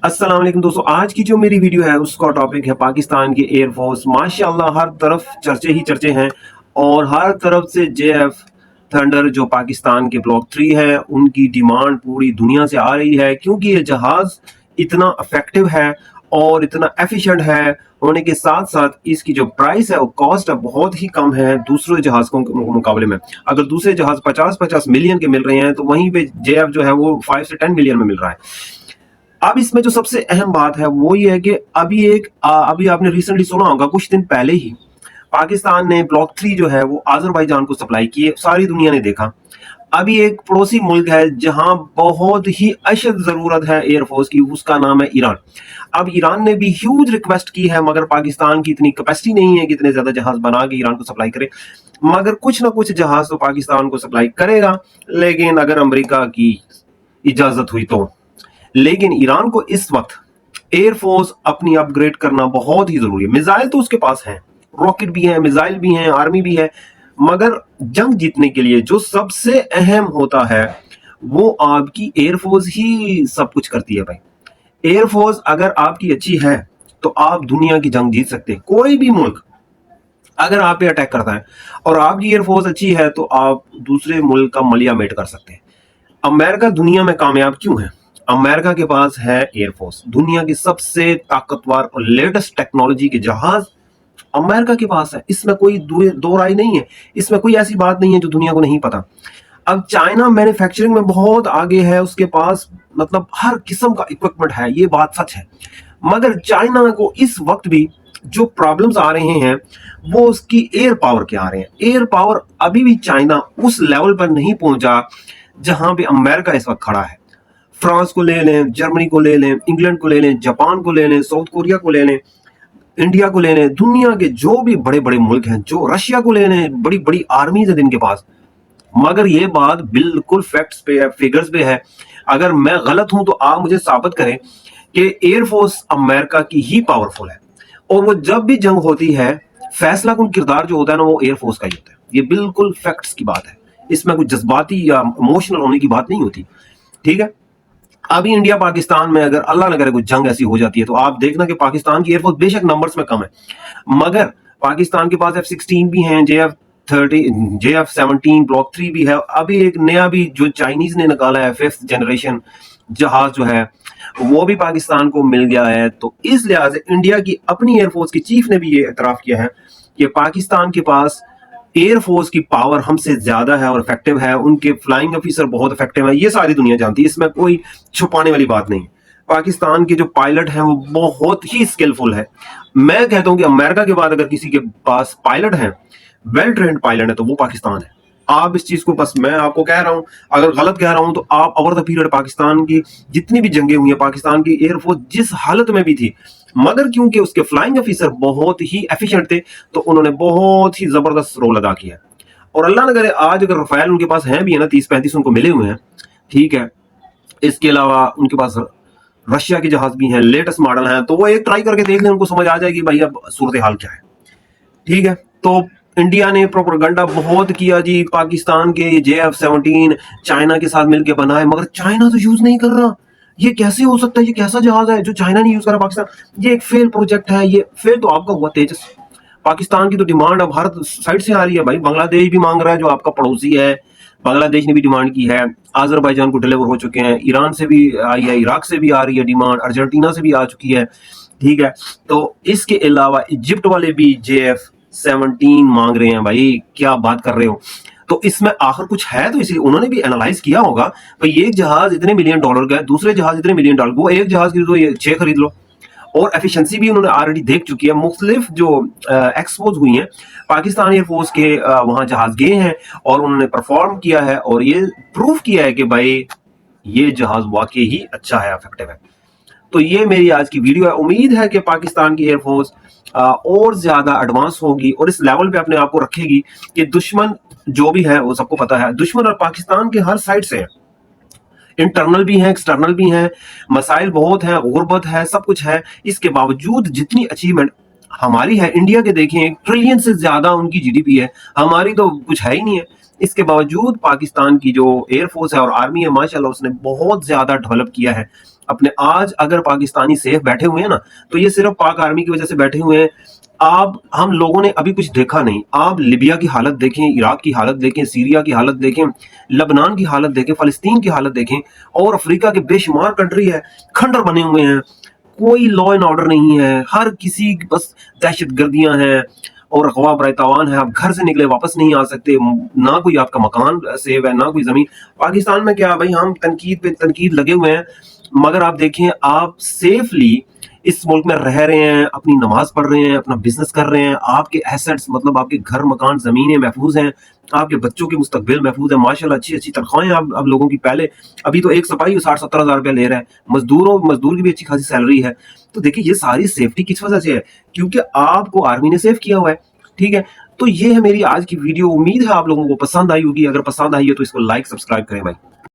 अस्सलाम वालेकुम दोस्तों, आज की जो मेरी वीडियो है उसका टॉपिक है पाकिस्तान की एयरफोर्स। माशाल्लाह हर तरफ चर्चे ही चर्चे हैं और हर तरफ से जेएफ थंडर जो पाकिस्तान के ब्लॉक 3 है उनकी डिमांड पूरी दुनिया से आ रही है, क्योंकि ये जहाज इतना इफेक्टिव है और इतना एफिशिएंट है होने के साथ साथ इसकी जो प्राइस है वो कॉस्ट है बहुत ही कम है दूसरे जहाज के मुकाबले में। अगर दूसरे जहाज 50-50 मिलियन के मिल रहे हैं तो वहीं पे जेएफ जो है वो 5 से 10 मिलियन में मिल रहा है। अब इसमें जो सबसे अहम बात है वो ये है कि अभी आपने रिसेंटली सुना होगा, कुछ दिन पहले ही पाकिस्तान ने ब्लॉक 3 जो है वो आज़रबाईजान को सप्लाई किए, सारी दुनिया ने देखा। अभी एक पड़ोसी मुल्क है जहां बहुत ही अशद जरूरत है एयरफोर्स की, उसका नाम है ईरान। अब ईरान ने भी ह्यूज रिक्वेस्ट की है, मगर पाकिस्तान की इतनी कैपेसिटी नहीं है कि इतने ज्यादा जहाज बना के ईरान को सप्लाई करे, मगर कुछ ना कुछ जहाज तो पाकिस्तान को सप्लाई करेगा, लेकिन अगर अमेरिका की इजाजत हुई तो। लेकिन ईरान को इस वक्त एयरफोर्स अपनी अपग्रेड करना बहुत ही जरूरी है। मिसाइल तो उसके पास है, रॉकेट भी है, मिसाइल भी है, आर्मी भी है, मगर जंग जीतने के लिए जो सबसे अहम होता है वो आपकी एयरफोर्स ही सब कुछ करती है भाई। एयरफोर्स अगर आपकी अच्छी है तो आप दुनिया की जंग जीत सकते हैं। कोई भी मुल्क अगर आप पे अटैक करता है और आपकी एयरफोर्स अच्छी है तो आप दूसरे मुल्क का मलिया मेट कर सकते हैं। अमेरिका दुनिया में कामयाब क्यों है? अमेरिका के पास है एयरफोर्स, दुनिया की सबसे ताकतवर और लेटेस्ट टेक्नोलॉजी के जहाज अमेरिका के पास है। इसमें कोई दो राय नहीं है, इसमें कोई ऐसी बात नहीं है जो दुनिया को नहीं पता। अब चाइना मैन्युफैक्चरिंग में बहुत आगे है, उसके पास मतलब हर किस्म का इक्विपमेंट है, ये बात सच है। मगर चाइना को इस वक्त भी जो प्रॉब्लम्स आ रहे हैं वो उसकी एयर पावर के आ रहे हैं। एयर पावर अभी भी चाइना उस लेवल पर नहीं पहुंचा जहां पे अमेरिका इस वक्त खड़ा है। फ्रांस को ले लें, जर्मनी को ले लें, इंग्लैंड को ले लें, जापान को ले लें, साउथ कोरिया को ले लें, इंडिया को ले लें, दुनिया के जो भी बड़े बड़े मुल्क हैं, जो रशिया को ले लें, बड़ी बड़ी आर्मीज है इनके पास। मगर ये बात बिल्कुल फैक्ट्स पे है, फिगर्स पे है। अगर मैं गलत हूं तो आप मुझे साबित करें कि एयरफोर्स अमेरिका की ही पावरफुल है, और वो जब भी जंग होती है फैसला कुन किरदार जो होता है ना वो एयरफोर्स का ही होता है। ये बिल्कुल फैक्ट्स की बात है, इसमें कुछ जज्बाती या इमोशनल होने की बात नहीं होती। ठीक है, अभी इंडिया पाकिस्तान में अगर अल्लाह न करे कोई जंग ऐसी हो जाती है तो आप देखना कि पाकिस्तान की एयरफोर्स बेशक नंबर्स में कम है, मगर पाकिस्तान के पास F-16 भी हैं, JF-17 ब्लॉक 3 भी है। अभी एक नया भी जो चाइनीज ने निकाला है 5th जनरेशन जहाज जो है वो भी पाकिस्तान को मिल गया है। तो इस लिहाज से इंडिया की अपनी एयरफोर्स की चीफ ने भी ये एतराफ किया है कि पाकिस्तान के पास एयरफोर्स की पावर हमसे ज्यादा है और इफेक्टिव है, उनके फ्लाइंग ऑफिसर बहुत इफेक्टिव है, ये सारी दुनिया जानती है, इसमें कोई छुपाने वाली बात नहीं। पाकिस्तान के जो पायलट हैं वो बहुत ही स्किलफुल है। मैं कहता हूं कि अमेरिका के बाद अगर किसी के पास पायलट हैं, वेल ट्रेन्ड पायलट है, तो वो पाकिस्तान है। आप इस चीज को, बस मैं आपको कह रहा हूं, अगर गलत कह रहा हूं तो आप ओवर द पीरियड पाकिस्तान की जितनी भी जंगें हुई हैं, पाकिस्तान की एयरफोर्स जिस हालत में भी थी, मगर क्योंकि उसके फ्लाइंग ऑफिसर बहुत ही एफिशिएंट थे तो उन्होंने बहुत ही जबरदस्त रोल अदा किया। और अल्लाह न करे आज अगर रफाल उनके पास हैं भी है ना, 30-35 उनको मिले हुए हैं, ठीक है, इसके अलावा उनके पास रशिया के जहाज भी हैं, लेटेस्ट मॉडल हैं, तो वो एक ट्राई करके देख लें, उनको समझ आ जाएगी भाई अब सूरत हाल क्या है। ठीक है, तो इंडिया ने प्रोपेगेंडा बहुत किया जी, पाकिस्तान के JF-17 चाइना के साथ मिलकर बनाए, मगर चाइना तो यूज नहीं कर रहा। ये कैसे हो सकता है? ये कैसा जहाज है जो चाइना नहीं यूज कर रहा पाकिस्तान? ये एक फेल प्रोजेक्ट है। ये फेल तो आपका हुआ तेजस। पाकिस्तान की तो डिमांड अब भारत साइड से आ रही है भाई, बांग्लादेश भी मांग रहा है जो आपका पड़ोसी है, बांग्लादेश ने भी डिमांड की है, आज़रबाईजान को डिलीवर हो चुके हैं, ईरान से भी आई है, इराक से भी आ रही है डिमांड, अर्जेंटीना से भी आ चुकी है। ठीक है, तो इसके अलावा इजिप्ट वाले भी JF-17 मांग रहे हैं। भाई क्या बात कर रहे हो? तो इसमें आखिर कुछ है, तो इसलिए उन्होंने भी एनालाइज किया होगा भाई, एक जहाज इतने मिलियन डॉलर का है, दूसरे जहाज इतने मिलियन डॉलर, वो एक जहाज खरीदो, ये 6 खरीद लो। और एफिशिएंसी भी उन्होंने ऑलरेडी देख चुकी है, मुख्तलिफ जो एक्सपोज हुई हैं पाकिस्तान एयरफोर्स के, वहां जहाज गए हैं और उन्होंने परफॉर्म किया है और ये प्रूफ किया है कि भाई ये जहाज वाकई ही अच्छा है, इफेक्टिव है। तो ये मेरी आज की वीडियो है। उम्मीद है कि पाकिस्तान की एयरफोर्स और ज्यादा एडवांस होगी और इस लेवल पे अपने आप को रखेगी कि दुश्मन जो भी है, वो सबको पता है, दुश्मन और पाकिस्तान के हर साइड से है, इंटरनल भी है, एक्सटर्नल भी है, मसाइल बहुत है, गुर्बत है, सब कुछ है। इसके बावजूद जितनी अचीवमेंट हमारी है, इंडिया के देखें 1 ट्रिलियन से ज्यादा उनकी GDP है, हमारी तो कुछ है ही नहीं है। इसके बावजूद पाकिस्तान की जो एयरफोर्स है और आर्मी है, माशाल्लाह उसने बहुत ज्यादा डेवलप किया है اپنے. آج اگر پاکستانی سیف بیٹھے ہوئے ہیں نا تو یہ صرف پاک آرمی کی وجہ سے بیٹھے ہوئے ہیں. ہم لوگوں نے ابھی کچھ دیکھا نہیں. آپ لیبیا کی حالت دیکھیں, عراق کی حالت دیکھیں, سیریا کی حالت دیکھیں, لبنان کی حالت دیکھیں, فلسطین کی حالت دیکھیں, اور افریقہ کے بے شمار کنٹری ہے, کھنڈر بنے ہوئے ہیں, کوئی لا اینڈ آرڈر نہیں ہے, ہر کسی بس دہشت گردیاں ہیں اور اغوا برائے تاوان ہے. آپ گھر سے نکلے واپس نہیں آ سکتے, نہ کوئی آپ کا مکان سیو ہے, نہ کوئی زمین. پاکستان میں کیا بھائی, ہم تنقید پہ تنقید لگے ہوئے ہیں, مگر آپ دیکھیں آپ سیفلی اس ملک میں رہ رہے ہیں, اپنی نماز پڑھ رہے ہیں, اپنا بزنس کر رہے ہیں, آپ کے ایسٹس مطلب آپ کے گھر مکان زمینیں محفوظ ہیں, آپ کے بچوں کے مستقبل محفوظ ہے, ماشاءاللہ اچھی اچھی تنخواہیں آپ لوگوں کی. پہلے ابھی تو ایک سپاہی 60-70 ہزار روپیہ لے رہا ہے, مزدور کی بھی اچھی خاصی سیلری ہے. تو دیکھیں یہ ساری سیفٹی کس وجہ سے ہے, کیونکہ آپ کو آرمی نے سیف کیا ہوا ہے. ٹھیک ہے, تو یہ ہے میری آج کی ویڈیو. امید ہے آپ لوگوں کو پسند آئی ہوگی. اگر پسند آئی ہے تو اس کو لائک سبسکرائب کریں بھائی.